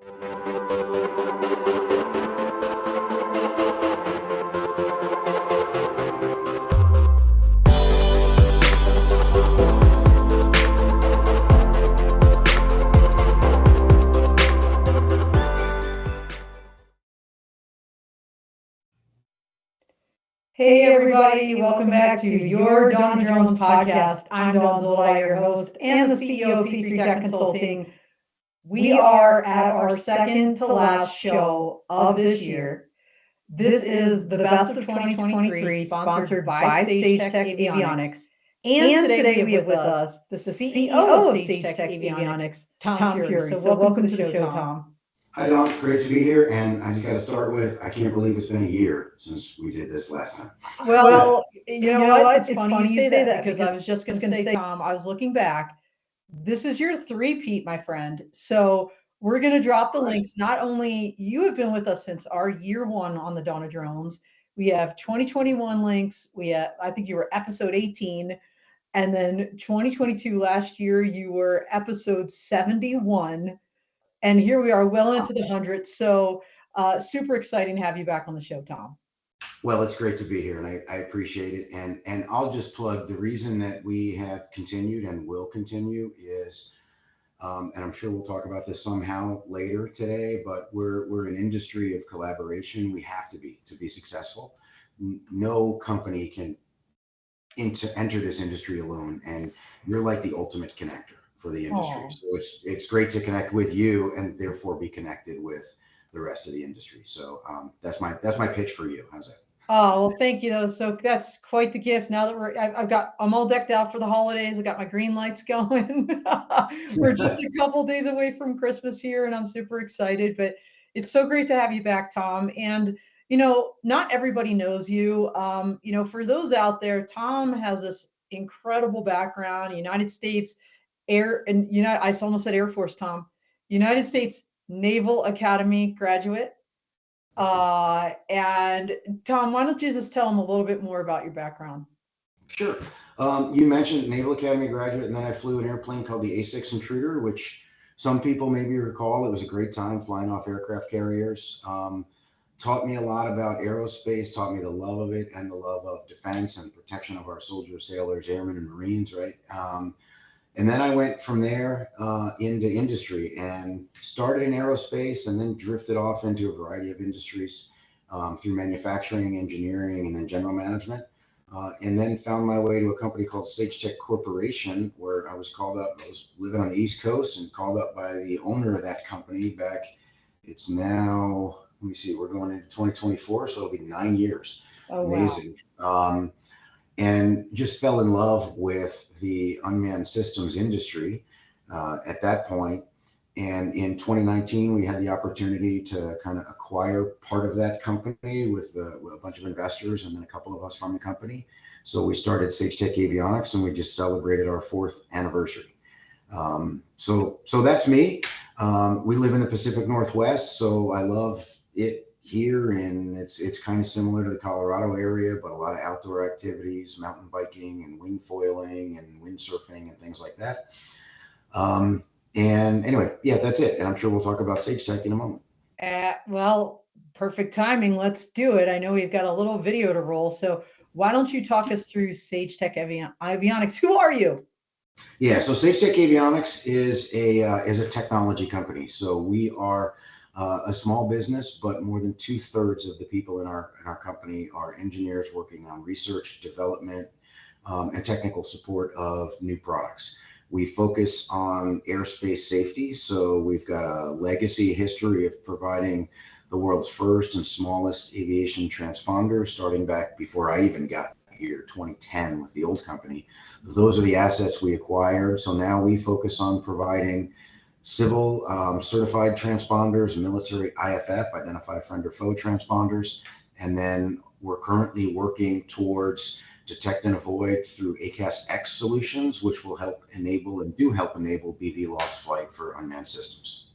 Hey everybody, welcome back to your Dawn Drones podcast. I'm Dawn Zola, your host and the CEO of P3 Tech Consulting. We are at our second to last show of this year. This is the best of 2023, sponsored by Sagetech Avionics. And today we have with us the CEO of Sagetech Avionics, Tom Furey. So welcome to the show, Tom. Hi, Don. Great to be here. And I just got to start with, I can't believe it's been a year since we did this last time. Well, you know what? It's funny you say that because I was just going to say, Tom, I was looking back. This is your three-peat, my friend. So we're going to drop the links. Not only you have been with us since our year one on the Dawn of Drones, we have 2021 links. I think you were episode 18. And then 2022 last year, you were episode 71. And here we are well into the hundreds. So super exciting to have you back on the show, Tom. Well, it's great to be here and I appreciate it. And I'll just plug the reason that we have continued and will continue is, and I'm sure we'll talk about this somehow later today, but we're an industry of collaboration. We have to be successful. No company can enter this industry alone. And you're like the ultimate connector for the industry. Aww. So it's great to connect with you and therefore be connected with the rest of the industry. So that's my pitch for you. How's that? Oh, well, thank you. Though. So that's quite the gift. Now that I'm all decked out for the holidays. I got my green lights going. We're just a couple days away from Christmas here, and I'm super excited. But it's so great to have you back, Tom. And not everybody knows you. For those out there, Tom has this incredible background. United States I almost said Air Force, Tom. United States Naval Academy graduate. And Tom, why don't you just tell them a little bit more about your background? Sure. You mentioned Naval Academy graduate, and then I flew an airplane called the A6 Intruder, which some people maybe recall. It was a great time flying off aircraft carriers. Taught me a lot about aerospace, taught me the love of it and the love of defense and protection of our soldiers, sailors, airmen, and Marines, right? And then I went from there into industry and started in aerospace and then drifted off into a variety of industries through manufacturing, engineering, and then general management. And then found my way to a company called Sagetech Corporation, where I was called up. I was living on the East Coast and called up by the owner of that company back. It's now, let me see, we're going into 2024, so it'll be 9 years. Oh, amazing. Wow. And just fell in love with the unmanned systems industry at that point. And in 2019, we had the opportunity to kind of acquire part of that company with a bunch of investors and then a couple of us from the company. So we started Sagetech Avionics, and we just celebrated our 4th anniversary. So that's me. We live in the Pacific Northwest, so I love it here, and it's kind of similar to the Colorado area, but a lot of outdoor activities, mountain biking and wing foiling and windsurfing and things like that. And anyway, yeah, that's it. And I'm sure we'll talk about Sagetech in a moment. Well, perfect timing. Let's do it. I know we've got a little video to roll. So why don't you talk us through Sagetech Avionics? Who are you? Yeah, so Sagetech Avionics is a technology company. So we are a small business, but more than 2/3 of the people in our company are engineers working on research, development, and technical support of new products. We focus on airspace safety. So we've got a legacy history of providing the world's first and smallest aviation transponder, starting back before I even got here, 2010 with the old company. Those are the assets we acquired. So now we focus on providing civil certified transponders, military IFF, identified friend or foe transponders. And then we're currently working towards detect and avoid through ACAS-X solutions, which will help enable and do help enable BV lost flight for unmanned systems.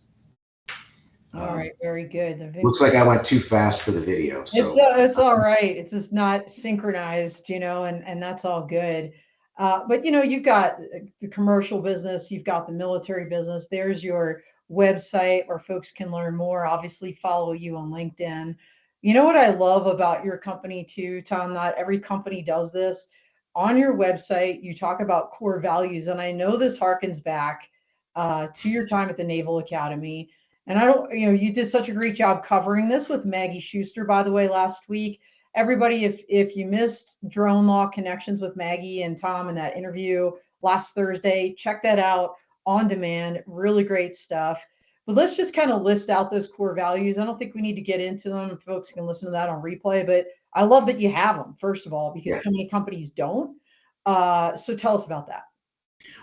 All right, very good. Looks like I went too fast for the video. So it's all right. It's just not synchronized, and that's all good. But you've got the commercial business, you've got the military business. There's your website where folks can learn more. Obviously, follow you on LinkedIn. You know what I love about your company too, Tom? Not every company does this. On your website, you talk about core values, and I know this harkens back to your time at the Naval Academy. And I don't, you did such a great job covering this with Maggie Schuster, by the way, last week. Everybody, if you missed Drone Law Connections with Maggie and Tom in that interview last Thursday, check that out on demand. Really great stuff. But let's just kind of list out those core values. I don't think we need to get into them. Folks can listen to that on replay, but I love that you have them, first of all, because so many companies don't. So tell us about that.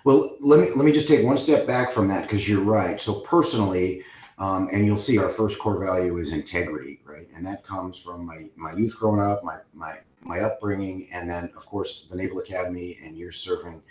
Well, let me just take one step back from that, because you're right. So personally, and you'll see our first core value is integrity, right? And that comes from my youth growing up, my upbringing, and then of course the Naval Academy and years serving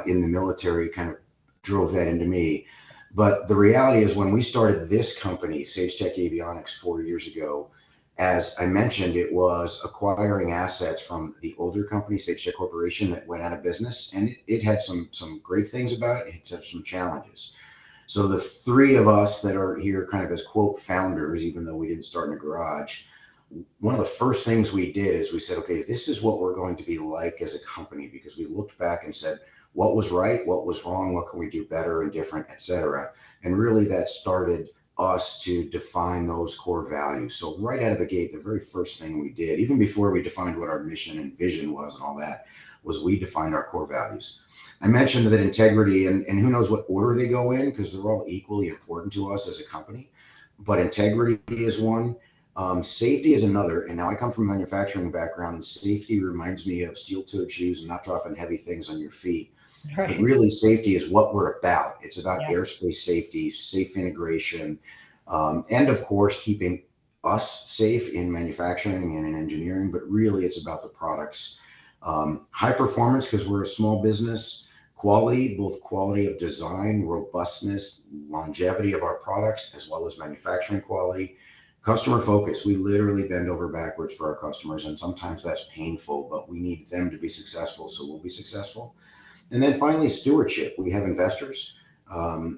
in the military kind of drove that into me. But the reality is, when we started this company, Sagetech Avionics, 4 years ago, as I mentioned, it was acquiring assets from the older company, Sagetech Corporation, that went out of business, and it had some great things about it. It had some challenges. So the three of us that are here kind of as quote founders, even though we didn't start in a garage, one of the first things we did is we said, okay, this is what we're going to be like as a company, because we looked back and said, what was right, what was wrong, what can we do better and different, et cetera. And really that started us to define those core values. So right out of the gate, the very first thing we did, even before we defined what our mission and vision was and all that, was we defined our core values. I mentioned that integrity, and who knows what order they go in, because they're all equally important to us as a company. But integrity is one. Safety is another. And now I come from a manufacturing background, and safety reminds me of steel-toed shoes and not dropping heavy things on your feet. Right. But really, safety is what we're about. It's about airspace safety, safe integration, and of course, keeping us safe in manufacturing and in engineering. But really, it's about the products. High performance, because we're a small business. Quality, both quality of design, robustness, longevity of our products, as well as manufacturing quality. Customer focus, we literally bend over backwards for our customers, and sometimes that's painful, but we need them to be successful, so we'll be successful. And then finally, stewardship. We have investors,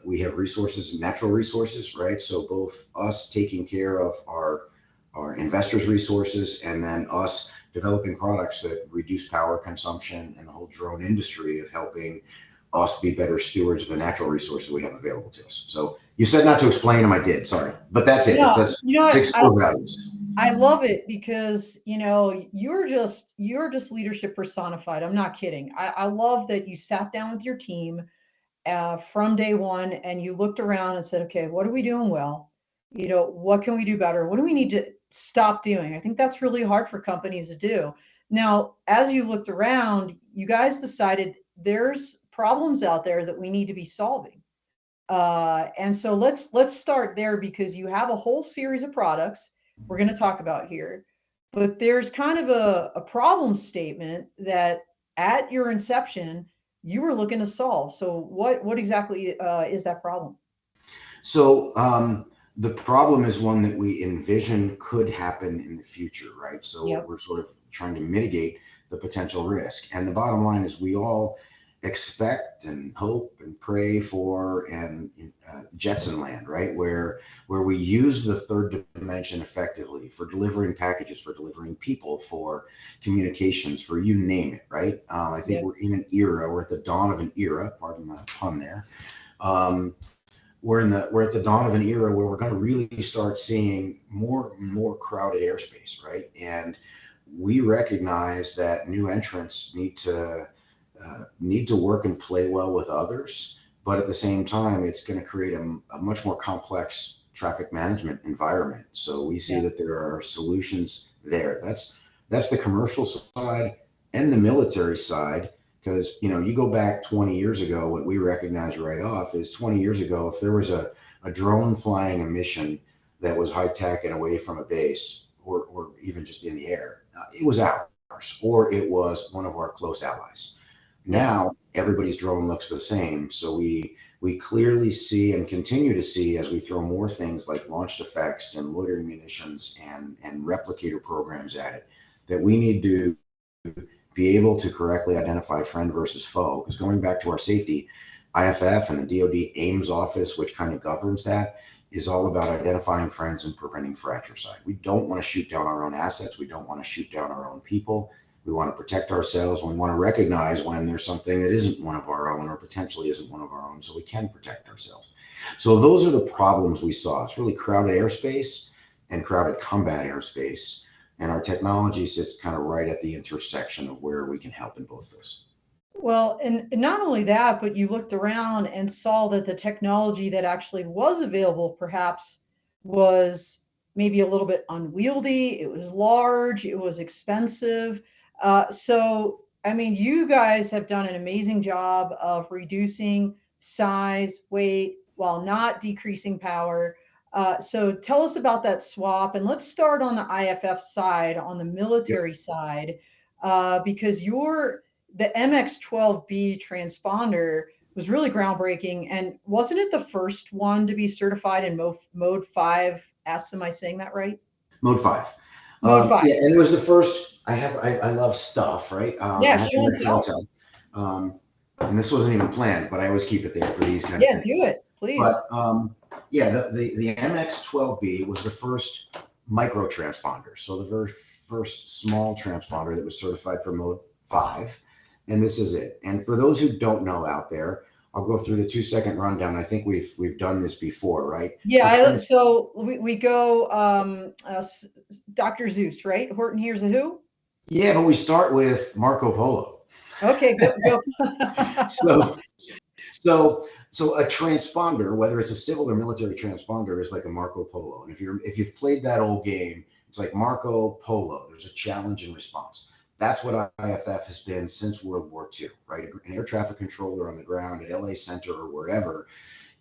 we have resources, natural resources, right? So both us taking care of our investors' resources, and then us developing products that reduce power consumption, and the whole drone industry of helping us be better stewards of the natural resources we have available to us. So you said not to explain them, I did, sorry. But that's it. No, it's six core values. I love it, because you're just leadership personified. I'm not kidding. I love that you sat down with your team from day one, and you looked around and said, okay, what are we doing well? What can we do better? What do we need to stop doing? I think that's really hard for companies to do. Now, as you looked around, you guys decided there's problems out there that we need to be solving. And so let's start there, because you have a whole series of products we're going to talk about here, but there's kind of a problem statement that at your inception you were looking to solve. So what exactly is that problem? So the problem is one that we envision could happen in the future, right? So we're sort of trying to mitigate the potential risk. And the bottom line is, we all expect and hope and pray for and Jetson land, right? Where we use the third dimension effectively for delivering packages, for delivering people, for communications, for you name it, right? I think we're in an era, we're at the dawn of an era, pardon the pun there. We're at the dawn of an era where we're going to really start seeing more and more crowded airspace, right? And we recognize that new entrants need to work and play well with others, but at the same time, it's going to create a much more complex traffic management environment. So we see that there are solutions there. That's the commercial side and the military side. Because, you go back 20 years ago, what we recognize right off is 20 years ago, if there was a drone flying a mission that was high tech and away from a base, or even just in the air, it was ours, or it was one of our close allies. Now, everybody's drone looks the same. So we clearly see and continue to see, as we throw more things like launched effects and loitering munitions and replicator programs at it, that we need to be able to correctly identify friend versus foe. Because going back to our safety, IFF and the DoD Ames office, which kind of governs that, is all about identifying friends and preventing fratricide. We don't want to shoot down our own assets. We don't want to shoot down our own people. We want to protect ourselves. We want to recognize when there's something that isn't one of our own or potentially isn't one of our own, so we can protect ourselves. So those are the problems we saw. It's really crowded airspace and crowded combat airspace. And our technology sits kind of right at the intersection of where we can help in both those. Well, and not only that, but you looked around and saw that the technology that actually was available perhaps was maybe a little bit unwieldy, it was large, it was expensive. So, I mean, you guys have done an amazing job of reducing size, weight, while not decreasing power. So tell us about that swap, and let's start on the IFF side, on the Yep. military side, because the MX12B transponder was really groundbreaking. And wasn't it the first one to be certified in mode 5S? Am I saying that right? Mode 5. Mode 5. Yeah, and it was the first. I love stuff, right? Yeah, I have show to and make sure I tell. tell. And this wasn't even planned, but I always keep it there for these kind of Yeah, things. do it, please. But yeah, the MX12B was the first micro transponder. So the very first small transponder that was certified for mode 5. And this is it. And for those who don't know out there, I'll go through the 2-second rundown. I think we've done this before, right? Yeah, so we go Dr. Zeus, right? Horton Hears a Who? Yeah, but we start with Marco Polo. Okay, go. So so a transponder, whether it's a civil or military transponder, is like a Marco Polo. And if you've played that old game, it's like Marco Polo. There's a challenge and response. That's what IFF has been since World War II, right? An air traffic controller on the ground at LA Center or wherever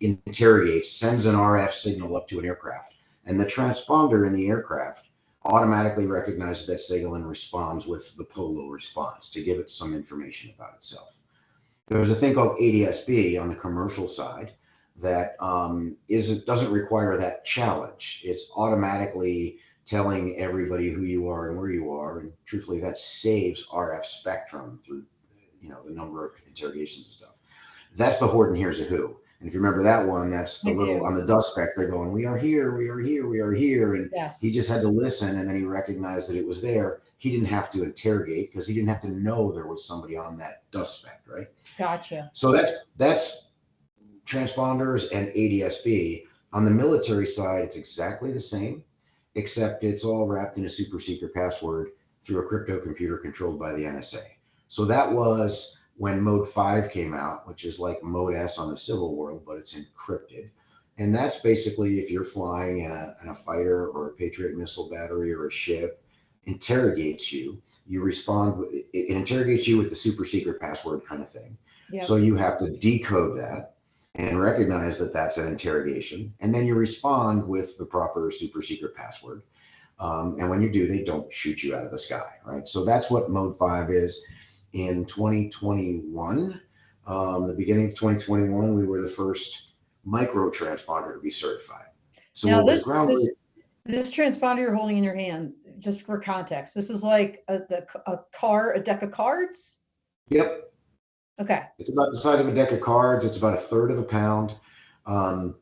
interrogates, sends an RF signal up to an aircraft, and the transponder in the aircraft automatically recognizes that signal and responds with the Polo response to give it some information about itself. There's a thing called ADS-B on the commercial side that doesn't require that challenge. It's automatically telling everybody who you are and where you are, and truthfully, that saves RF spectrum through the number of interrogations and stuff. That's the Horton Hears a Who. And if you remember that one, that's the little on the dust speck. They're going, "We are here, we are here, we are here," and Yes. he just had to listen, and then he recognized that it was there. He didn't have to interrogate because he didn't have to know there was somebody on that dust speck, right? Gotcha. So that's transponders and ADS-B. On the military side, it's exactly the same, except it's all wrapped in a super secret password through a crypto computer controlled by the NSA. So that was when Mode 5 came out, which is like Mode S on the civil world, but it's encrypted. And that's basically if you're flying in a fighter or a Patriot missile battery or a ship, interrogates you, you respond, it interrogates you with the super secret password kind of thing. Yep. So you have to decode that and recognize that that's an interrogation. And then you respond with the proper super secret password. And when you do, they don't shoot you out of the sky, right? So that's what Mode 5 is. In 2021, the beginning of 2021, we were the first micro transponder to be certified. So now what was groundbreaking? This transponder you're holding in your hand, just for context, this is like a deck of cards? Yep. Okay. It's about the size of a deck of cards. It's about 1/3 of a pound. And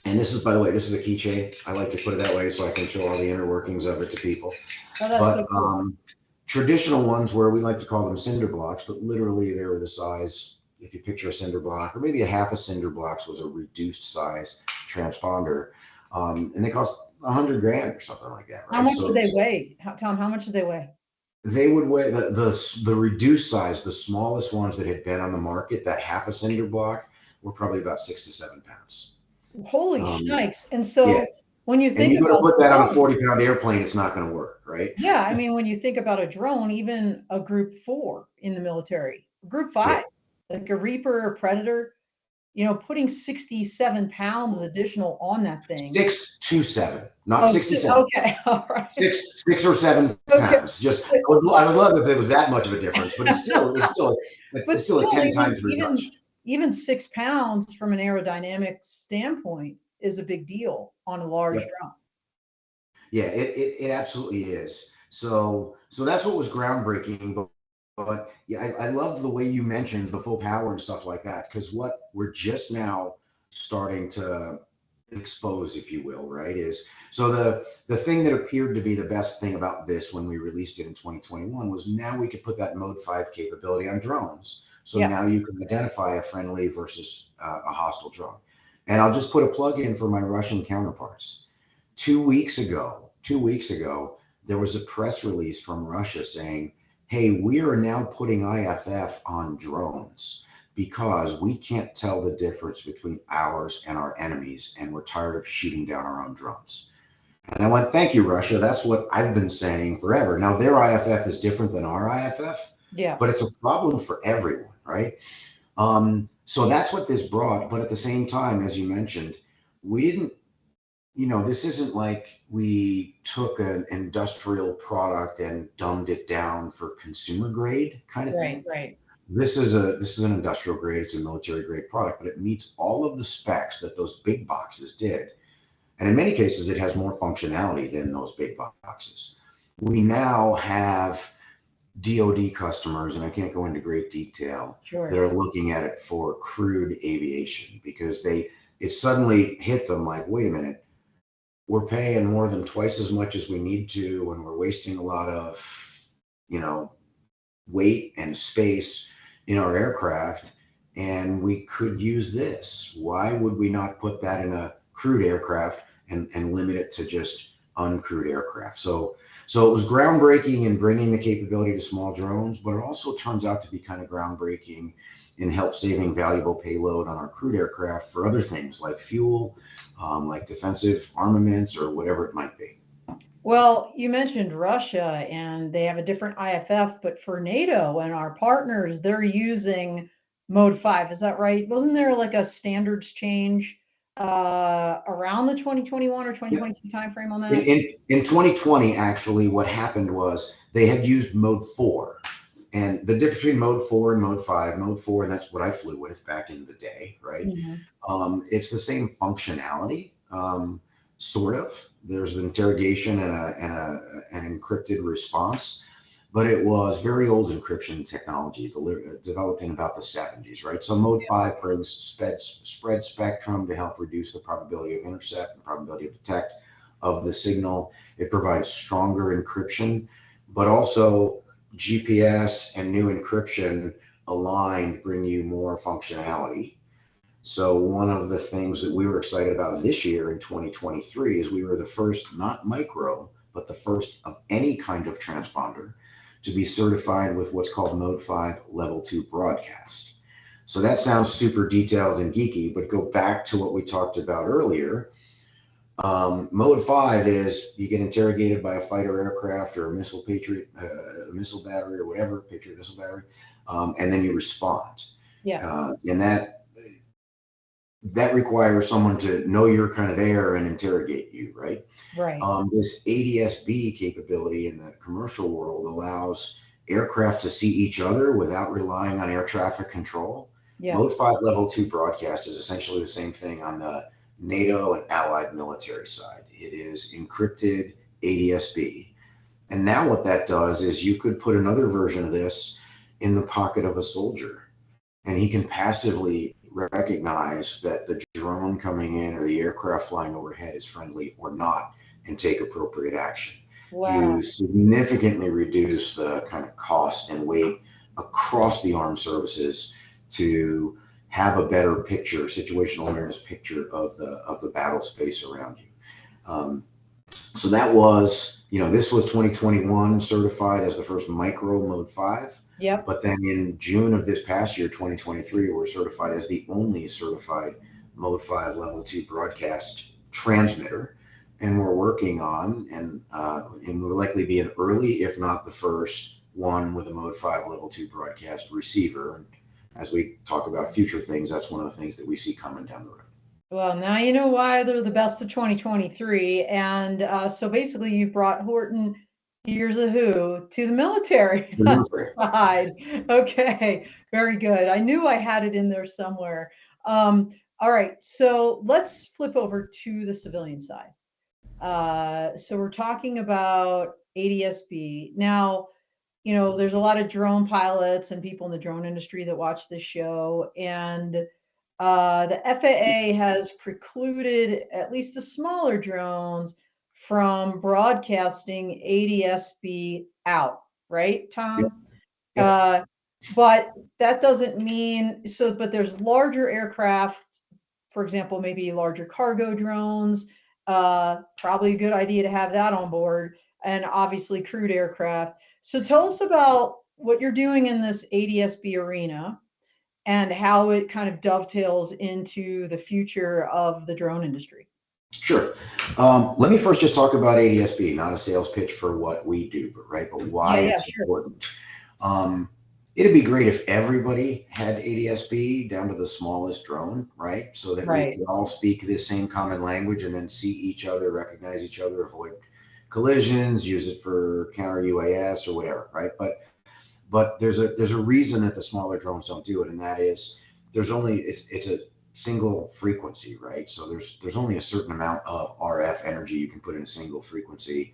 this is, by the way, this is a keychain. I like to put it that way so I can show all the inner workings of it to people. Oh, that's so cool. Traditional ones, where we like to call them cinder blocks, but literally they were the size, if you picture a cinder block, or maybe a half a cinder blocks was a reduced size transponder. And they cost $100,000 or something like that, right? How much do they weigh? Tom, how much do they weigh? They would weigh the reduced size, the smallest ones that had been on the market, that half a cinder block, were probably about 6 to 7 pounds. Holy shnikes. And so Yeah. when you think and you about put that on a 40-pound airplane, it's not going to work, right? Yeah, I mean, when you think about a drone, even a Group 4 in the military, Group 5, like a Reaper or Predator, putting 67 pounds additional on that thing. 6 to 7, not 67. Okay, all right. 6 or 7 pounds. Just I would love if it was that much of a difference, but it's still a 10 times reduction. Even 6 pounds from an aerodynamic standpoint is a big deal on a large drone. Yeah, it absolutely is. So that's what was groundbreaking. But But yeah, I loved the way you mentioned the full power and stuff like that, because what we're just now starting to expose, if you will, right, is so the thing that appeared to be the best thing about this when we released it in 2021 was now we could put that mode 5 capability on drones. So Yeah. now you can identify a friendly versus a hostile drone. And I'll just put a plug in for my Russian counterparts. 2 weeks ago, there was a press release from Russia saying, hey, we are now putting IFF on drones because we can't tell the difference between ours and our enemies, and we're tired of shooting down our own drones. And I went, thank you, Russia. That's what I've been saying forever. Now, their IFF is different than our IFF, Yeah. but it's a problem for everyone, right? So that's what this brought. But at the same time, as you mentioned, we didn't, this isn't like we took an industrial product and dumbed it down for consumer grade kind of Right. thing. Right. This is an industrial grade, it's a military grade product, but it meets all of the specs that those big boxes did. And in many cases, it has more functionality than those big boxes. We now have DoD customers, and I can't go into great detail, that Sure. are looking at it for crewed aviation because it suddenly hit them like, wait a minute, we're paying more than twice as much as we need to, and we're wasting a lot of, you know, weight and space in our aircraft, and we could use this. Why would we not put that in a crewed aircraft and limit it to just uncrewed aircraft? So it was groundbreaking in bringing the capability to small drones, but it also turns out to be kind of groundbreaking in help saving valuable payload on our crewed aircraft for other things like fuel, like defensive armaments or whatever it might be. Well, you mentioned Russia and they have a different IFF, but for NATO and our partners, they're using Mode 5. Is that right? Wasn't there like a standards change around the 2021 or Yeah. 2022 timeframe on In, that? in, in 2020, actually, what happened was they had used Mode 4. And the difference between Mode 4 and Mode 4, and that's what I flew with back in the day, right? Mhm. It's the same functionality, sort of. There's an interrogation an encrypted response, but it was very old encryption technology developed in about the 70s, right? So Mode 5 brings spread spectrum to help reduce the probability of intercept and probability of detect of the signal. It provides stronger encryption, but also GPS and new encryption aligned bring you more functionality. So one of the things that we were excited about this year in 2023 is we were the first, not micro, but the first of any kind of transponder to be certified with what's called Mode 5 Level 2 broadcast. So that sounds super detailed and geeky, but go back to what we talked about earlier. Mode 5 is you get interrogated by a fighter aircraft or a missile Patriot, missile battery or whatever, Patriot missile battery, and then you respond. Yeah. And that requires someone to know you're kind of there and interrogate you, right? Right. This ADS-B capability in the commercial world allows aircraft to see each other without relying on air traffic control. Yeah. Mode 5 Level 2 broadcast is essentially the same thing on the NATO and allied military side. It is encrypted ADS-B. And now what that does is you could put another version of this in the pocket of a soldier, and he can passively recognize that the drone coming in or the aircraft flying overhead is friendly or not and take appropriate action. Wow. You significantly reduce the kind of cost and weight across the armed services to have a better picture, situational awareness picture of the battle space around you. So that was, this was 2021 certified as the first micro Mode 5. Yep. But then in June of this past year, 2023, we're certified as the only certified Mode 5 Level 2 broadcast transmitter. And we're working on, and we'll likely be an early, if not the first one with a Mode 5 Level 2 broadcast receiver. And as we talk about future things, that's one of the things that we see coming down the road. Well, now you know why they're the best of 2023. And so basically, you've brought Horton Hears a Who to the military side. Okay, very good. I knew I had it in there somewhere. All right, so let's flip over to the civilian side. So we're talking about ADS-B. Now, there's a lot of drone pilots and people in the drone industry that watch this show, and the FAA has precluded at least the smaller drones from broadcasting ADS-B out, right, Yep. Tom? Yep. But that doesn't mean so, but there's larger aircraft, for example, maybe larger cargo drones. Probably a good idea to have that on board, and obviously crewed aircraft. So tell us about what you're doing in this ADS-B arena and how it kind of dovetails into the future of the drone industry. Sure. Let me first just talk about ADS-B, not a sales pitch for what we do, but why Yeah, it's sure. important. Um, it'd be great if everybody had ADS-B down to the smallest drone, right? So that we Right. can all speak the same common language and then see each other, recognize each other, avoid collisions, use it for counter UAS or whatever, right? But there's a reason that the smaller drones don't do it, and that is it's a single frequency, right? So there's only a certain amount of RF energy you can put in a single frequency.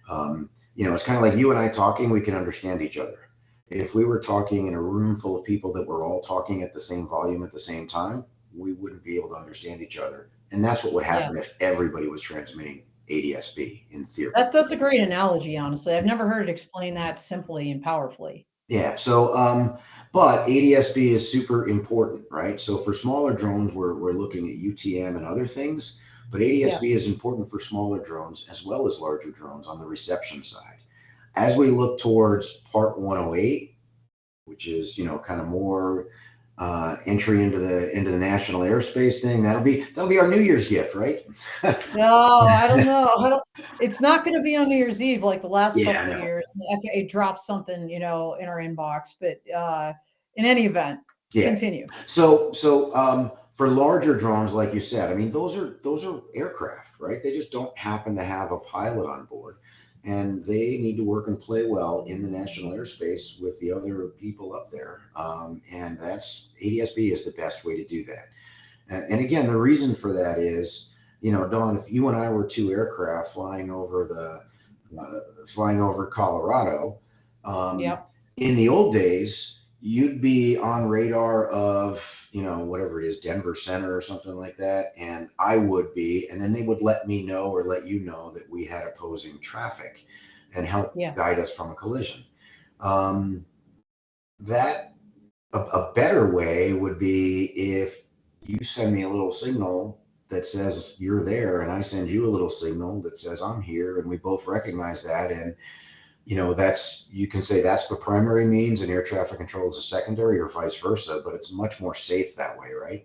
It's kind of like you and I talking, we can understand each other. If we were talking in a room full of people that were all talking at the same volume at the same time, we wouldn't be able to understand each other. And that's what would Yeah. happen if everybody was transmitting ADS-B in theory. That's a great analogy, honestly. I've never heard it explained that simply and powerfully. Yeah. So, but ADS-B is super important, right? So for smaller drones, we're looking at UTM and other things, but Yeah. ADS-B is important for smaller drones as well as larger drones on the reception side. As we look towards Part 108, which is kind of more entry into the national airspace thing, that'll be our New Year's gift, right? No, I don't know. It's not going to be on New Year's Eve like the last Yeah, I couple of know. years. The FAA dropped something, in our inbox, but in any event, Yeah. continue. So for larger drones, like you said, I mean, those are aircraft, right? They just don't happen to have a pilot on board, and they need to work and play well in the national airspace with the other people up there. And that's ADS-B is the best way to do that. And again, the reason for that is, Dawn, if you and I were two aircraft flying over Colorado, um, Yep. in the old days, you'd be on radar of, whatever it is, Denver Center or something like that. And I would be, and then they would let me know or let you know that we had opposing traffic and help Yeah. guide us from a collision. Um, that a better way would be if you send me a little signal that says you're there, and I send you a little signal that says I'm here, and we both recognize that. And that's, you can say that's the primary means and air traffic control is a secondary, or vice versa, but it's much more safe that way, right?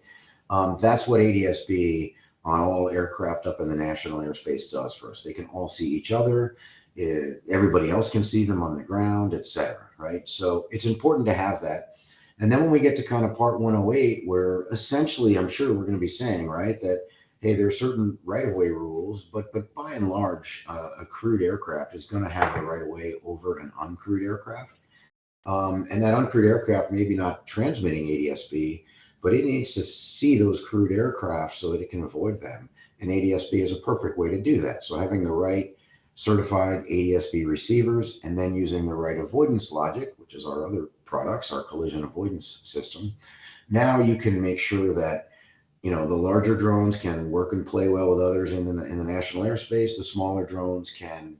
That's what ADS-B on all aircraft up in the national airspace does for us. They can all see each other. Everybody else can see them on the ground, etc. Right? So it's important to have that. And then when we get to kind of Part 108, where essentially I'm sure we're going to be saying, right, that hey, there are certain right-of-way rules, but by and large, a crewed aircraft is going to have the right-of-way over an uncrewed aircraft. And that uncrewed aircraft maybe not transmitting ADS-B, but it needs to see those crewed aircraft so that it can avoid them. And ADS-B is a perfect way to do that. So having the right certified ADS-B receivers and then using the right avoidance logic, which is our other products, our collision avoidance system, now you can make sure that the larger drones can work and play well with others in the national airspace. The smaller drones can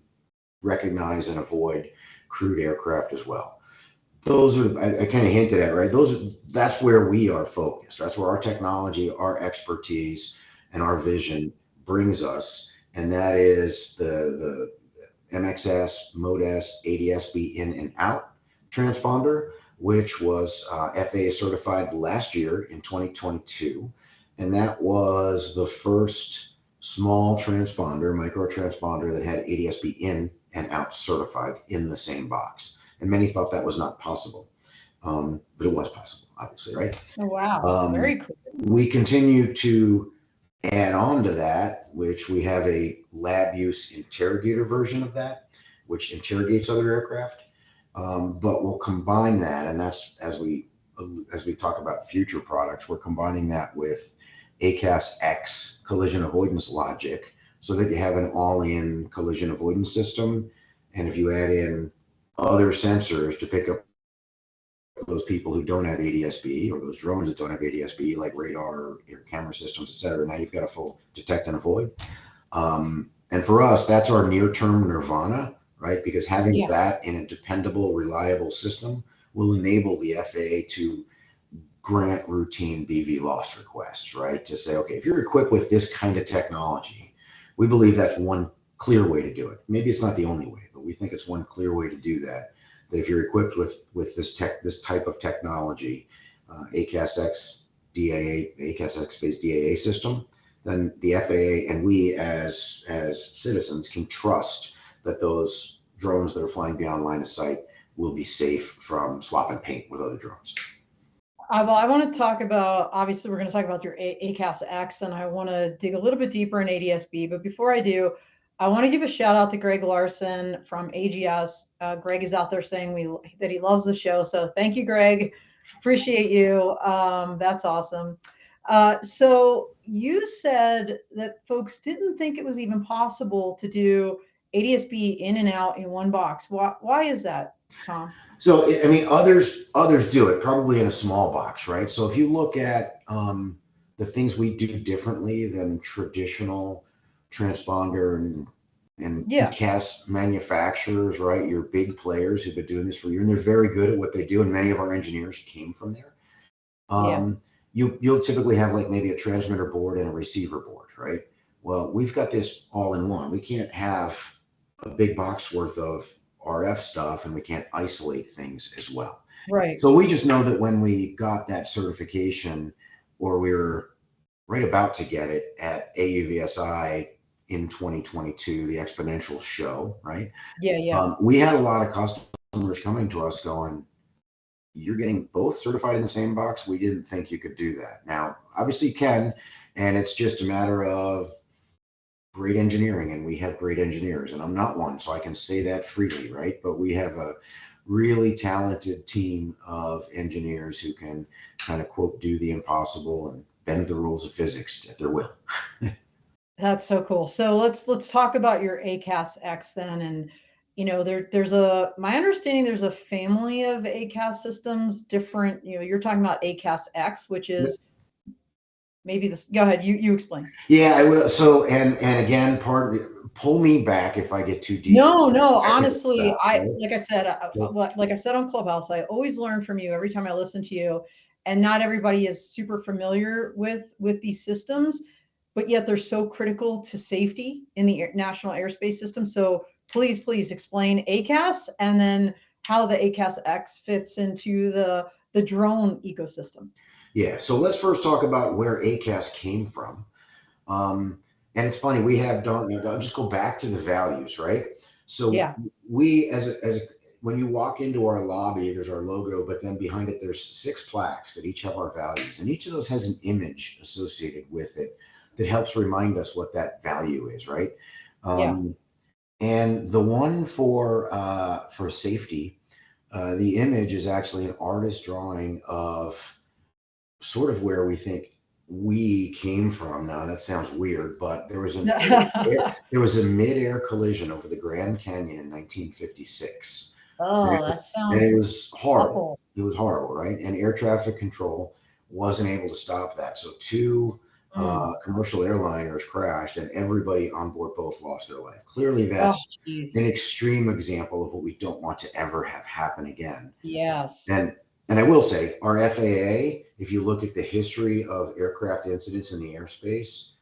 recognize and avoid crewed aircraft as well. Those are, I kind of hinted at, right? That's where we are focused. That's where our technology, our expertise, and our vision brings us. And that is the MXS, MODES, ADS-B in and out transponder, which was FAA certified last year in 2022. And that was the first small transponder, micro transponder, that had ADS-B in and out certified in the same box. And many thought that was not possible. But it was possible, obviously, right? Oh, wow. Very cool. We continue to add on to that, which we have a lab use interrogator version of that, which interrogates other aircraft. But we'll combine that, and that's as we talk about future products, we're combining that with ACAS X collision avoidance logic, so that you have an all-in collision avoidance system. And if you add in other sensors to pick up those people who don't have ADS-B, or those drones that don't have ADS-B, like radar, your camera systems, et cetera. Now you've got a full detect and avoid. And for us, that's our near-term nirvana, right? Because having that in a dependable, reliable system will enable the FAA to grant routine BV loss requests, right? To say, okay, if you're equipped with this kind of technology, we believe that's one clear way to do it. Maybe it's not the only way, but we think it's one clear way to do that. That if you're equipped with this type of technology, ACAS-X based DAA system, then the FAA and we as citizens can trust that those drones that are flying beyond line of sight will be safe from swap and paint with other drones. Well, I want to talk about, obviously we're going to talk about your ACAS-X, and I want to dig a little bit deeper in ADS-B, but before I do, I want to give a shout out to Greg Larson from AGS. Greg is out there saying that he loves the show. So thank you, Greg. Appreciate you. That's awesome. So you said that folks didn't think it was even possible to do ADS-B in and out in one box. Why is that, Tom? So, I mean, others do it probably in a small box, right? So if you look at the things we do differently than traditional transponder and CAS manufacturers, right? Your big players who've been doing this for years, and they're very good at what they do, and many of our engineers came from there. You'll typically have like maybe a transmitter board and a receiver board, right? Well, we've got this all in one. We can't have a big box worth of RF stuff, and we can't isolate things as well. Right. So we just know that when we got that certification, or we were right about to get it at AUVSI in 2022, the Exponential show, right? We had a lot of customers coming to us going, you're getting both certified in the same box. We didn't think you could do that. Now, obviously you can, and it's just a matter of great engineering, and we have great engineers, and I'm not one, so I can say that freely, right? But we have a really talented team of engineers who can kind of, quote, do the impossible and bend the rules of physics at their will. That's so cool. So let's talk about your ACAS-X then. And there's my understanding there's a family of ACAS systems, different, you're talking about ACAS-X, which is maybe this. Go ahead, you explain. Yeah, I will. So and again, pull me back if I get too deep. No, honestly, like I said on Clubhouse, I always learn from you every time I listen to you, and not everybody is super familiar with these systems, but yet they're so critical to safety in the national airspace system. So please explain ACAS, and then how the ACAS-X fits into the drone ecosystem. Yeah, so let's first talk about where ACAS came from. And it's funny, we have done, I'll just go back to the values, right? So we, when you walk into our lobby, there's our logo, but then behind it, there's 6 plaques that each have our values. And each of those has an image associated with it that helps remind us what that value is, right? And the one for safety, the image is actually an artist drawing of sort of where we think we came from. Now that sounds weird, but there was a mid-air collision over the Grand Canyon in 1956. Oh, that sounds. And it was horrible. It was horrible, right? And air traffic control wasn't able to stop that. So 2 commercial airliners crashed, and everybody on board both lost their life. Clearly, that's an extreme example of what we don't want to ever have happen again. Yes. And I will say, our FAA, if you look at the history of aircraft incidents in the airspace,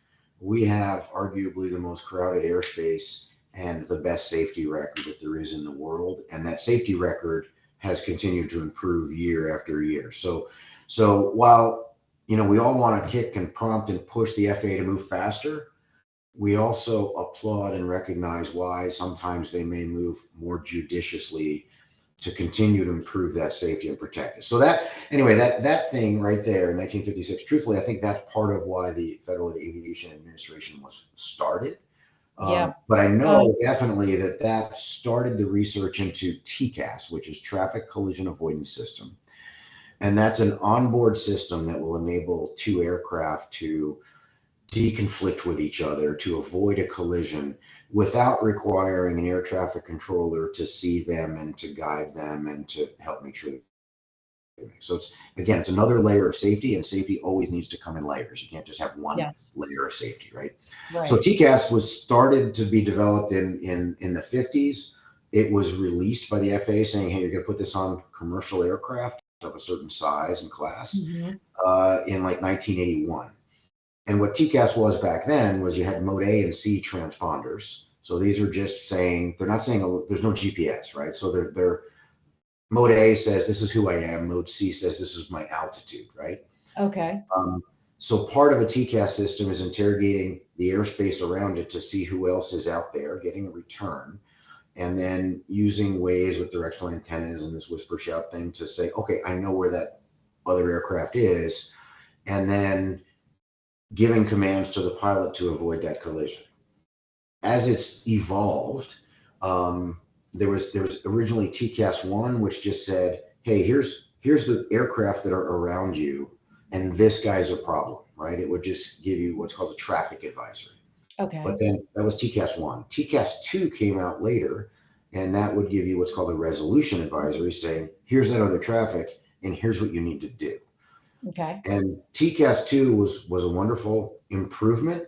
we have arguably the most crowded airspace and the best safety record that there is in the world. And that safety record has continued to improve year after year. So while, we all want to kick and prompt and push the FAA to move faster, we also applaud and recognize why sometimes they may move more judiciously to continue to improve that safety and protect it. So that thing right there in 1956, truthfully, I think that's part of why the Federal Aviation Administration was started. But I know definitely that started the research into TCAS, which is Traffic Collision Avoidance System. And that's an onboard system that will enable 2 aircraft to deconflict with each other to avoid a collision without requiring an air traffic controller to see them and to guide them and to help make sure that. So it's another layer of safety, and safety always needs to come in layers. You can't just have one layer of safety, right? So TCAS was started to be developed in the 50s. It was released by the FAA saying, hey, you're going to put this on commercial aircraft of a certain size and class in like 1981. And what TCAS was back then was you had mode A and C transponders. So these are just saying, they're not saying there's no GPS, right? So they're mode A says, this is who I am. Mode C says, this is my altitude, right? Okay. So part of a TCAS system is interrogating the airspace around it to see who else is out there, getting a return, and then using ways with directional antennas and this whisper shout thing to say, okay, I know where that other aircraft is, and then giving commands to the pilot to avoid that collision. As it's evolved, there was originally TCAS 1, which just said, hey, here's the aircraft that are around you, and this guy's a problem, right? It would just give you what's called a traffic advisory. Okay. But then that was TCAS 1. TCAS 2 came out later, and that would give you what's called a resolution advisory saying, here's that other traffic, and here's what you need to do. Okay. And TCAS 2 was a wonderful improvement.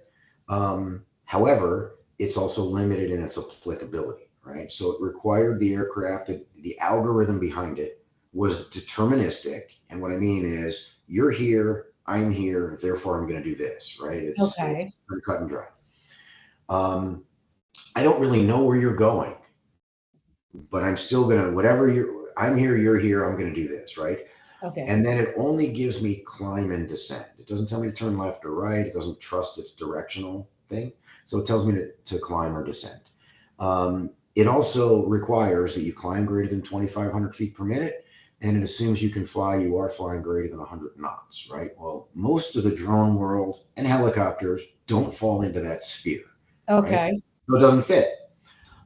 However, it's also limited in its applicability, right? So it required the aircraft, that the algorithm behind it was deterministic. And what I mean is, you're here, I'm here, therefore I'm going to do this, right? It's cut and dry. I don't really know where you're going, but I'm still going to, I'm here, you're here, I'm going to do this, right? Okay. And then it only gives me climb and descend. It doesn't tell me to turn left or right. It doesn't trust its directional thing. So it tells me to climb or descend. It also requires that you climb greater than 2,500 feet per minute. And it assumes you can fly, you are flying greater than 100 knots, right? Well, most of the drone world and helicopters don't fall into that sphere. Okay. Right? So it doesn't fit.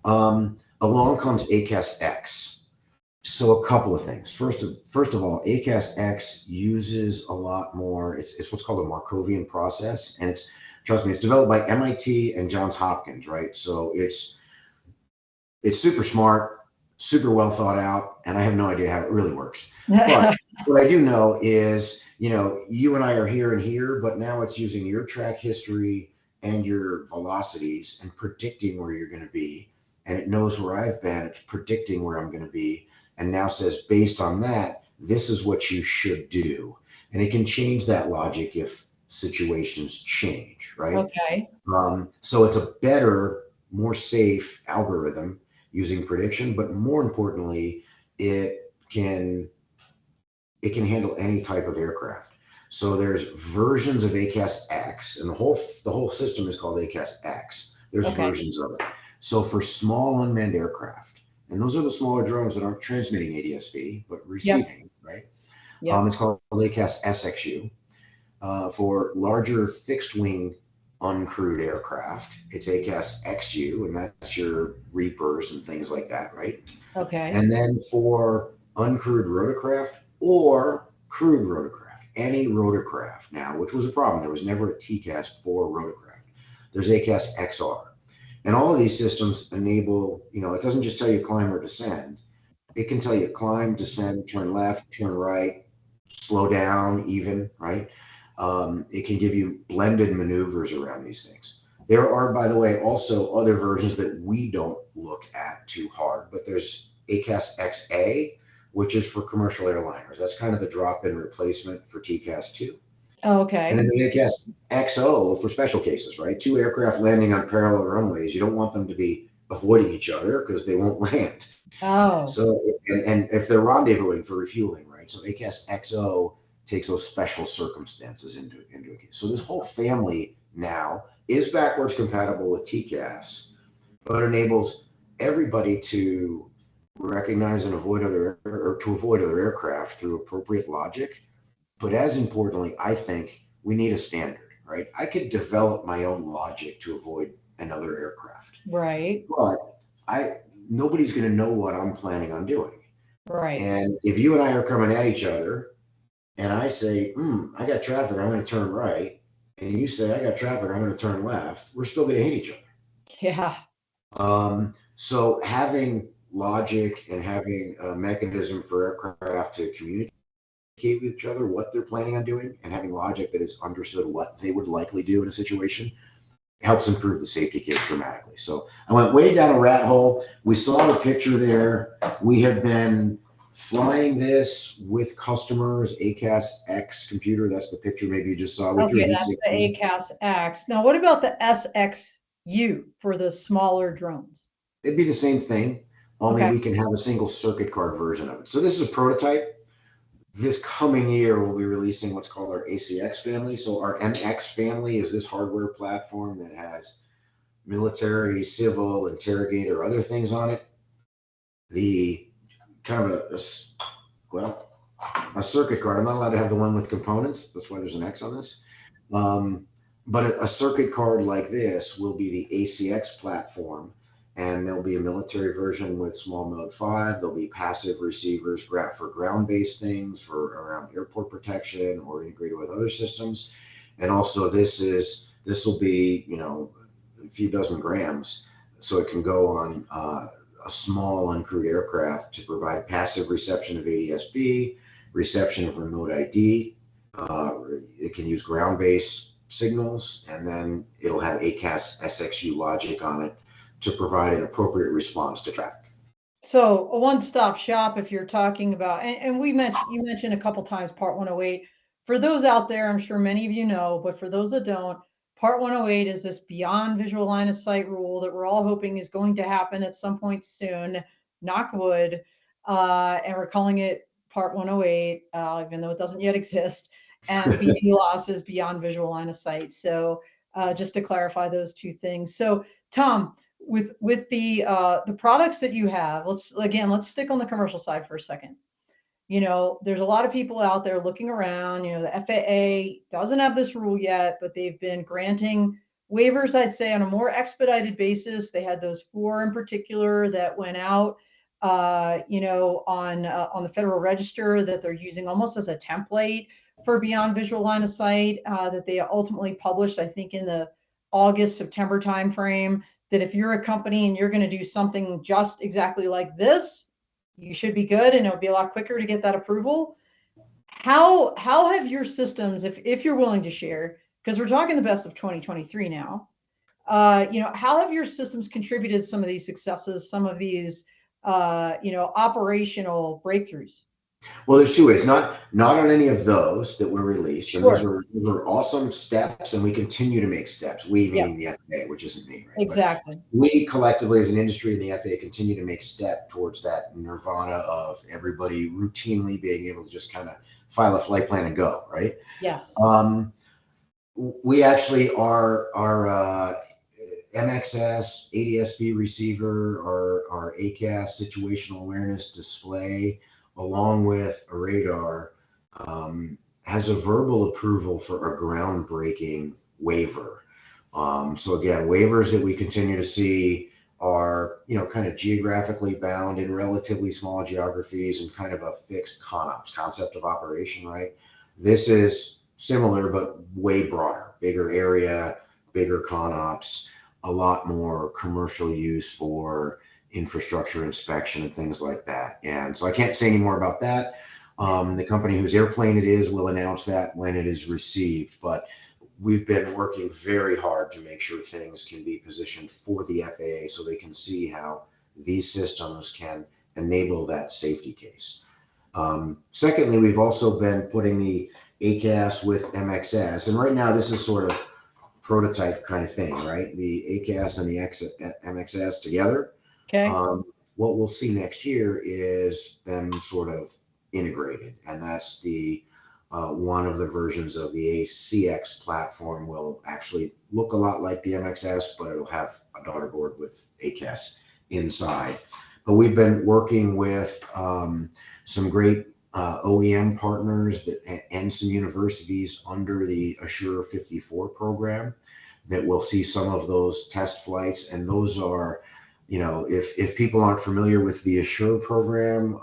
Along comes ACAS X. So a couple of things. First of all, ACAS X uses a lot more. It's what's called a Markovian process, and trust me, it's developed by MIT and Johns Hopkins, right? So it's super smart, super well thought out, and I have no idea how it really works. But what I do know is, you and I are here and here, but now it's using your track history and your velocities and predicting where you're going to be, and it knows where I've been. It's predicting where I'm going to be. And now says, based on that, this is what you should do. And it can change that logic if situations change, right? Okay. So it's a better, more safe algorithm using prediction, but more importantly, it can handle any type of aircraft. So there's versions of ACAS X, and the whole system is called ACAS X. There's versions of it. So for small unmanned aircraft, and those are the smaller drones that aren't transmitting ADS-B, but receiving, right? It's called ACAS SXU. For larger fixed wing uncrewed aircraft, it's ACAS XU, and that's your Reapers and things like that, right? Okay. And then for uncrewed rotorcraft or crewed rotorcraft, any rotorcraft now, which was a problem. There was never a TCAS for rotorcraft. There's ACAS XR. And all of these systems enable, it doesn't just tell you climb or descend. It can tell you climb, descend, turn left, turn right, slow down even, right? It can give you blended maneuvers around these things. There are, by the way, also other versions that we don't look at too hard, but there's ACAS XA, which is for commercial airliners. That's kind of the drop-in replacement for TCAS 2. Okay. And then the ACAS XO for special cases, right? Two aircraft landing on parallel runways. You don't want them to be avoiding each other because they won't land. Oh. So, and if they're rendezvousing for refueling, right? So ACAS XO takes those special circumstances into account. So this whole family now is backwards compatible with TCAS, but enables everybody to recognize and avoid other aircraft through appropriate logic. But as importantly, I think we need a standard, right? I could develop my own logic to avoid another aircraft. Right. But nobody's going to know what I'm planning on doing. Right. And if you and I are coming at each other and I say, I got traffic, I'm going to turn right, and you say, I got traffic, I'm going to turn left, we're still going to hit each other. Yeah. So having logic and having a mechanism for aircraft to communicate with each other, what they're planning on doing, and having logic that is understood what they would likely do in a situation helps improve the safety case dramatically. So I went way down a rat hole. We saw the picture there. We have been flying this with customers, ACAS X computer. That's the picture maybe you just saw with your Okay, heat that's sink. the ACAS X. Now, what about the SXU for the smaller drones? It'd be the same thing, only Okay. we can have a single circuit card version of it. So this is a prototype. This coming year, we'll be releasing what's called our ACX family. So our MX family is this hardware platform that has military, civil, interrogator, other things on it. The kind of well, a circuit card. I'm not allowed to have the one with components. That's why there's an X on this. But a circuit card like this will be the ACX platform, and there'll be a military version with small mode 5. There'll be passive receivers for ground-based things, for around airport protection or integrated with other systems. And also this will be, a few dozen grams, so it can go on a small uncrewed aircraft to provide passive reception of ADS-B, reception of remote ID. It can use ground-based signals, and then it'll have ACAS SXU logic on it to provide an appropriate response to traffic. So a one-stop shop, if you're talking about, and you mentioned a couple times Part 108. For those out there, I'm sure many of you know, but for those that don't, Part 108 is this beyond visual line of sight rule that we're all hoping is going to happen at some point soon, knock wood, and we're calling it Part 108, even though it doesn't yet exist, and BV loss is beyond visual line of sight. So just to clarify those two things. So Tom, with the products that you have, let's stick on the commercial side for a second. There's a lot of people out there looking around. The FAA doesn't have this rule yet, but they've been granting waivers, I'd say, on a more expedited basis. They had those 4 in particular that went out, on the Federal Register, that they're using almost as a template for beyond visual line of sight, that they ultimately published, I think, in the August, September timeframe, that if you're a company and you're going to do something just exactly like this, you should be good, and it'll be a lot quicker to get that approval. How have your systems, if you're willing to share, because we're talking the best of 2023 now, how have your systems contributed to some of these successes, some of these, operational breakthroughs? Well, there's 2 ways. Not on any of those that were released, and those Sure. were awesome steps, and we continue to make steps. We Yeah, meaning the FAA, which isn't me, right? exactly. But we collectively, as an industry, and the FAA, continue to make step towards that nirvana of everybody routinely being able to just kind of file a flight plan and go, right? Yes. We actually our MXS ADS-B receiver, our ACAS situational awareness display, along with a radar, has a verbal approval for a groundbreaking waiver. So again, waivers that we continue to see are, kind of geographically bound in relatively small geographies and kind of a fixed concept of operation, right? This is similar, but way broader, bigger area, bigger ConOps, a lot more commercial use for infrastructure inspection and things like that. And so I can't say any more about that. The company whose airplane it is will announce that when it is received, but we've been working very hard to make sure things can be positioned for the FAA so they can see how these systems can enable that safety case. Secondly, we've also been putting the ACAS with MXS, and right now this is sort of prototype kind of thing, right? The ACAS and the MXS together. Okay. What we'll see next year is them sort of integrated, and that's the one of the versions of the ACX platform will actually look a lot like the MXS, but it'll have a daughter board with ACAS inside. But we've been working with some great OEM partners and some universities under the Assure 54 program that will see some of those test flights. And those are, if people aren't familiar with the Assure program,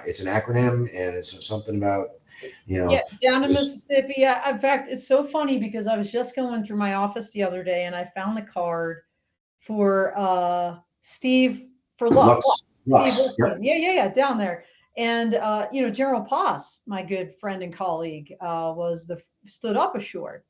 it's an acronym, and it's something about Yeah, down in Mississippi. Yeah. In fact, it's so funny because I was just going through my office the other day and I found the card for Steve for Lux. Steve Lux. Yep. Yeah, down there. And General Poss, my good friend and colleague, was the stood up ashore.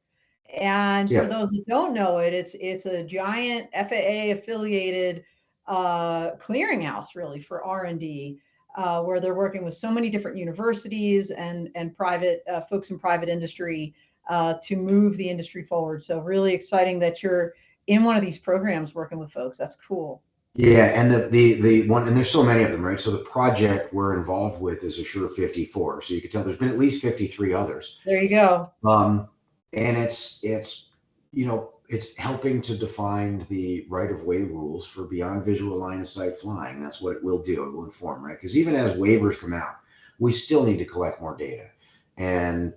And for those that don't know it, it's a giant FAA affiliated clearinghouse really for R&D, where they're working with so many different universities and private folks in private industry to move the industry forward. So really exciting that you're in one of these programs working with folks. That's cool. Yeah, and the one, and there's so many of them, right? So the project we're involved with is Assure 54. So you can tell there's been at least 53 others. There you go. And it's helping to define the right of way rules for beyond visual line of sight flying. That's what it will do. It will inform, right? Because even as waivers come out, we still need to collect more data. And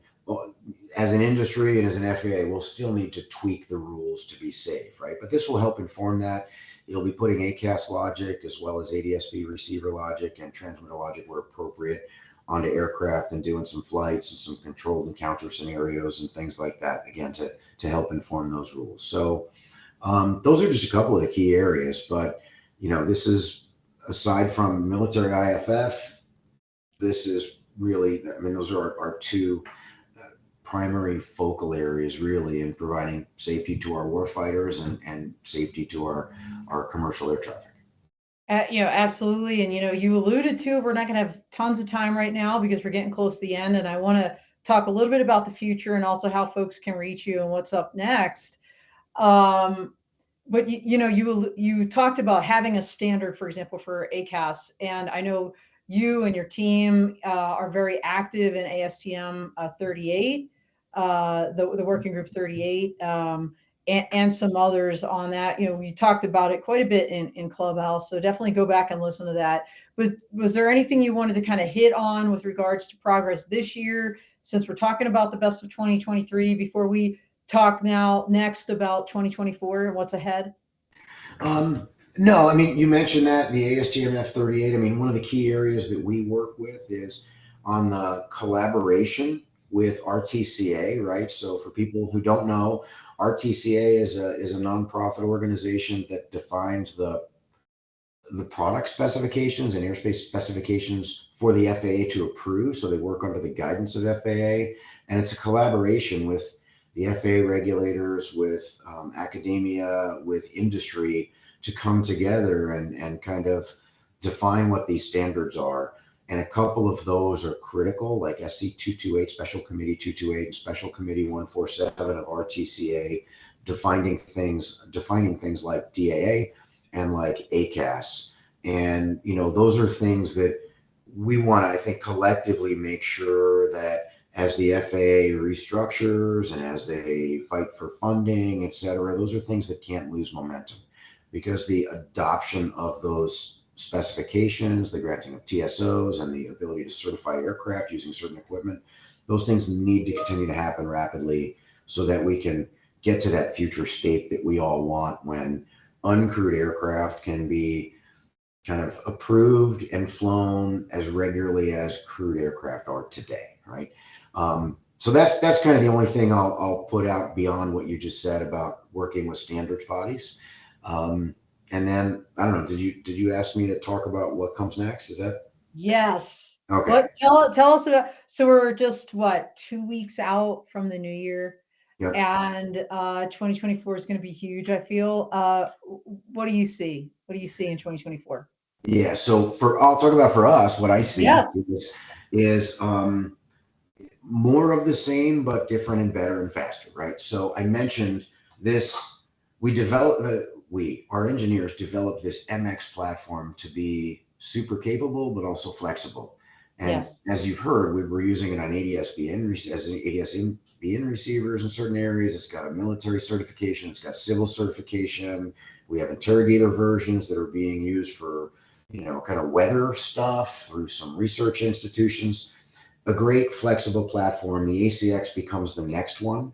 as an industry and as an FAA, we'll still need to tweak the rules to be safe, right? But this will help inform that. It'll be putting ACAS logic as well as ADS-B receiver logic and transmitter logic where appropriate onto aircraft and doing some flights and some controlled encounter scenarios and things like that, again, to help inform those rules. So those are just a couple of the key areas. But, this is, aside from military IFF, this is really, those are our two primary focal areas really in providing safety to our warfighters and safety to our commercial air traffic. Absolutely. And, you alluded to, we're not going to have tons of time right now because we're getting close to the end. And I want to talk a little bit about the future and also how folks can reach you and what's up next. But, you talked about having a standard, for example, for ACAS. And I know you and your team are very active in ASTM 38, the working group 38. And some others on that. We talked about it quite a bit in Clubhouse, so definitely go back and listen to that. Was there anything you wanted to kind of hit on with regards to progress this year, since we're talking about the best of 2023, before we talk next about 2024 and what's ahead? No, you mentioned that the ASTM F38. One of the key areas that we work with is on the collaboration with RTCA, right? So for people who don't know, RTCA is a nonprofit organization that defines the product specifications and airspace specifications for the FAA to approve. So they work under the guidance of FAA, and it's a collaboration with the FAA regulators, with academia, with industry to come together and kind of define what these standards are. And a couple of those are critical, like SC 228, Special Committee 228, and Special Committee 147 of RTCA, defining things like DAA and like ACAS. And, those are things that we want to, I think, collectively make sure that as the FAA restructures and as they fight for funding, et cetera, those are things that can't lose momentum, because the adoption of those specifications, the granting of TSOs, and the ability to certify aircraft using certain equipment, those things need to continue to happen rapidly so that we can get to that future state that we all want, when uncrewed aircraft can be kind of approved and flown as regularly as crewed aircraft are today, right? So that's kind of the only thing I'll put out beyond what you just said about working with standards bodies. And then, I don't know, did you ask me to talk about what comes next? Is that? Yes. Okay. Tell us about, so we're just 2 weeks out from the new year. Yep. And 2024 is going to be huge, I feel. What do you see? What do you see in 2024? Yeah, so I'll talk about for us, what I see is more of the same, but different and better and faster, right? So I mentioned this, our engineers developed this MX platform to be super capable, but also flexible. And as you've heard, we're using it on ADS-BN receivers in certain areas. It's got a military certification. It's got civil certification. We have interrogator versions that are being used for, kind of weather stuff through some research institutions. A great flexible platform. The ACX becomes the next one.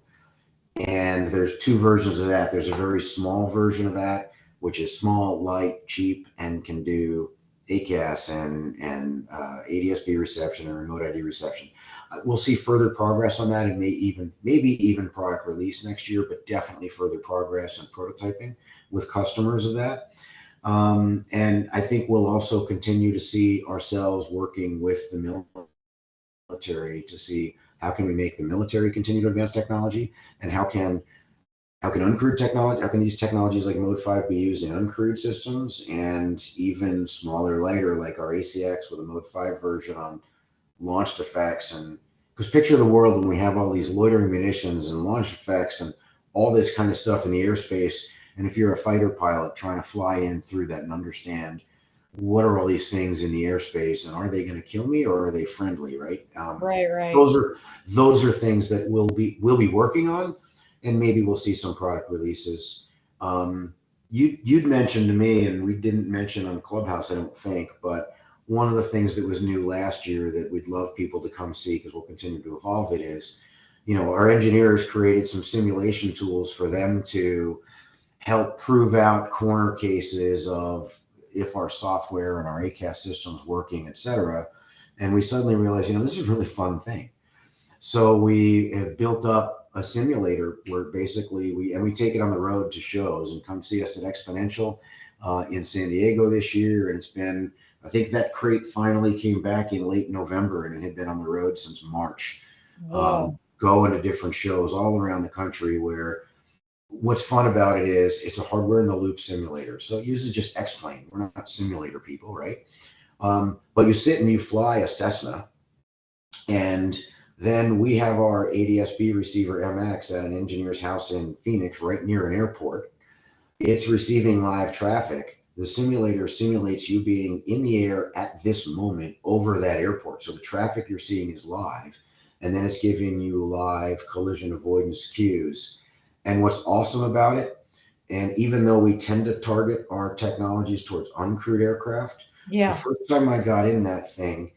And there's two versions of that. There's a very small version of that, which is small, light, cheap, and can do ACAS and ADS-B reception and remote ID reception. we'll see further progress on that, and maybe even product release next year, but definitely further progress and prototyping with customers of that. And I think we'll also continue to see ourselves working with the military to see how can we make the military continue to advance technology, and how can uncrewed technology, how can these technologies like Mode 5 be used in uncrewed systems, and even smaller, lighter, like our ACX with a Mode 5 version on launched effects. And because picture the world when we have all these loitering munitions and launch effects and all this kind of stuff in the airspace. And if you're a fighter pilot trying to fly in through that and understand what are all these things in the airspace, and are they going to kill me or are they friendly, right? Right. Those are things that we'll be working on, and maybe we'll see some product releases. You'd mentioned to me, and we didn't mention on Clubhouse, I don't think, but one of the things that was new last year that we'd love people to come see, because we'll continue to evolve it, is, our engineers created some simulation tools for them to help prove out corner cases of if our software and our ACAS system's working, et cetera. And we suddenly realized, this is a really fun thing. So we have built up a simulator where basically we take it on the road to shows, and come see us at Exponential in San Diego this year. And it's been, I think that crate finally came back in late November, and it had been on the road since March. Going to different shows all around the country, where what's fun about it is it's a hardware in the loop simulator. So it uses just X-Plane. We're not simulator people, right? But you sit and you fly a Cessna, and then we have our ADS-B receiver MX at an engineer's house in Phoenix, right near an airport. It's receiving live traffic. The simulator simulates you being in the air at this moment over that airport. So the traffic you're seeing is live, and then it's giving you live collision avoidance cues. And what's awesome about it, and even though we tend to target our technologies towards uncrewed aircraft, the first time I got in that thing,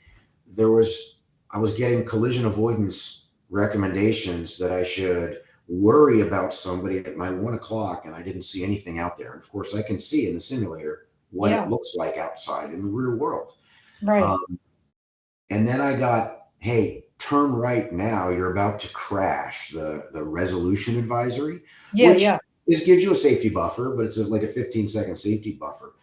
I was getting collision avoidance recommendations that I should worry about somebody at my 1 o'clock, and I didn't see anything out there. And of course, I can see in the simulator what it looks like outside in the real world. Right. And then I got, hey, turn right now, you're about to crash, the resolution advisory, which gives you a safety buffer, but it's like a 15-second safety buffer.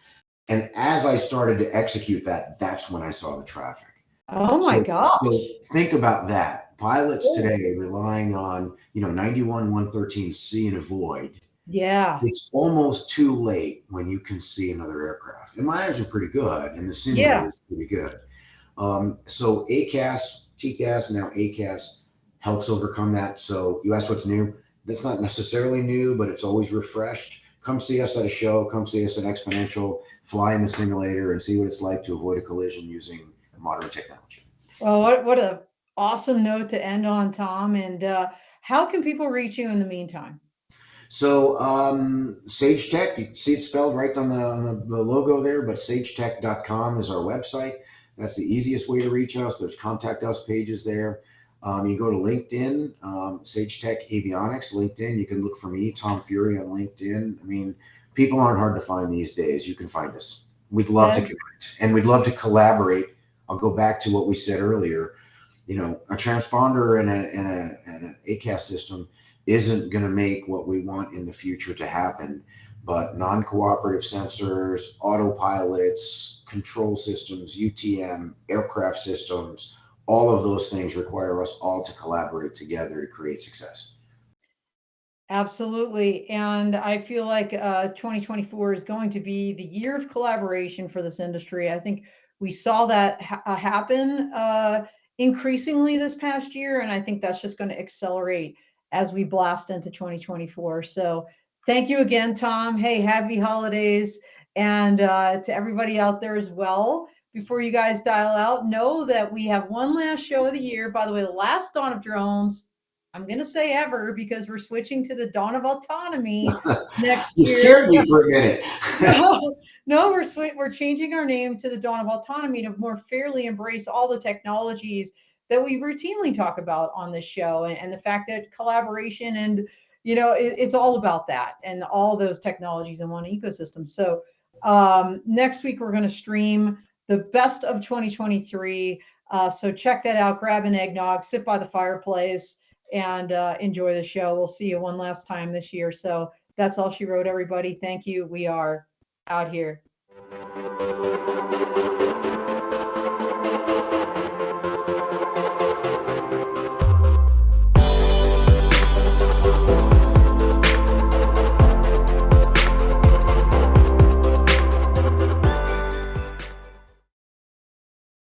And as I started to execute that, that's when I saw the traffic. Oh my gosh. So think about that. Pilots today are relying on, 91, 113, see and avoid. Yeah. It's almost too late when you can see another aircraft. And my eyes are pretty good, and the simulator is pretty good. So ACAS, TCAS, now ACAS helps overcome that. So you asked what's new. That's not necessarily new, but it's always refreshed. Come see us at a show. Come see us at Exponential. Fly in the simulator and see what it's like to avoid a collision using modern technology. Well, what a awesome note to end on, Tom. And how can people reach you in the meantime? So Sagetech, you see it spelled right on the logo there, but sagetech.com is our website. That's the easiest way to reach us. There's contact us pages there. You go to LinkedIn, Sagetech Avionics, LinkedIn. You can look for me, Tom Furey, on LinkedIn. I mean, people aren't hard to find these days. You can find us. We'd love to connect, and we'd love to collaborate. I'll go back to what we said earlier. A transponder and an ACAS system isn't going to make what we want in the future to happen, but non-cooperative sensors, autopilots, control systems, UTM, aircraft systems, all of those things require us all to collaborate together to create success. Absolutely. And I feel like 2024 is going to be the year of collaboration for this industry. I think we saw that happen increasingly this past year, and I think that's just going to accelerate as we blast into 2024. So thank you again, Tom. Hey, happy holidays. And to everybody out there as well, before you guys dial out, know that we have one last show of the year. By the way, the last Dawn of Drones, I'm going to say ever, because we're switching to the Dawn of Autonomy next year. You scared me for a minute. No, we're changing our name to the Dawn of Autonomy to more fairly embrace all the technologies that we routinely talk about on this show, and the fact that collaboration and, it's all about that, and all those technologies in one ecosystem. So next week, we're going to stream the best of 2023. So check that out. Grab an eggnog, sit by the fireplace, and enjoy the show. We'll see you one last time this year. So that's all she wrote, everybody. Thank you. We are out here.